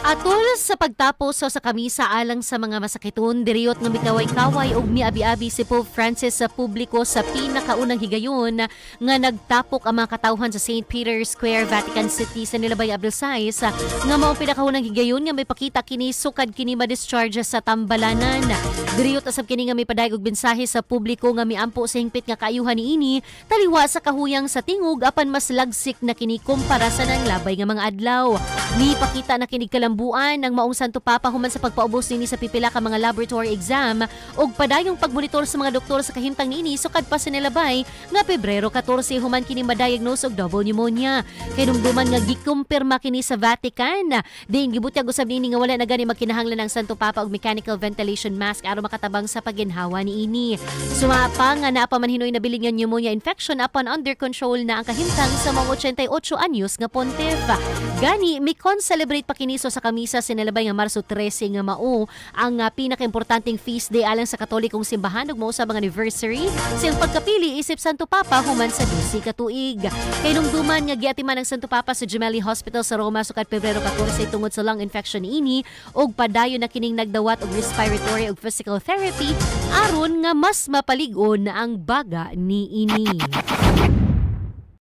Atol sa pagtapos sa kamisa alang sa mga masakiton, diriyot nga mikaway-kaway og miabi-abi si Pope Francis sa publiko sa pinakaunang higayon nga nagtapok ang mga katawhan sa St. Peter's Square, Vatican City sa Nilabay Abril 6 nga mao pinakaunang higayon nga may pakita kini sukad kini ma-discharge sa tambalanan. Diriyot asab kini nga may padayag og mensahe sa publiko nga miampo sa hingpit nga kaayuhan niini taliwa sa kahuyang sa tingog apan mas lagsik na kini kumpara sa nanglabay nga mga adlaw. Ni pakita na kini kalambuan ng maong Santo Papa human sa pagpaubos nini sa pipila ka mga laboratory exam ug padayong pagmonitor sa mga doktor sa kahimtang niini sukad pa sa nilabay nga Pebrero 14 human kini ma-diagnose og double pneumonia. Kay dumduman nga gikumpirma kini sa Vatican. Diin gibutyag usab nini nga wala na gani magkinahanglan ng Santo Papa og mechanical ventilation mask aron makatabang sa paginhawa niini. Sumapa nga naa pa man hinoy nabiling nga pneumonia infection upon under control na ang kahimtang sa mga 88 anyos nga pontiff. Gani mi-celebrate pa kiniso sa kamisa sinalabay nga Marso 13 nga mao ang pinakaimportanteng feast day alang sa Katolikong simbahan ug mao sa mga anniversary silang pagkapili isip Santo Papa human sa 12 ka tuig. Kay dumduman nga giatiman ng Santo Papa sa Gemelli Hospital sa Roma sukad Pebrero 14 tungod sa lung infection niini ug padayon na kining nagdawat og respiratory ug physical therapy aron nga mas mapalig-on ang baga niini.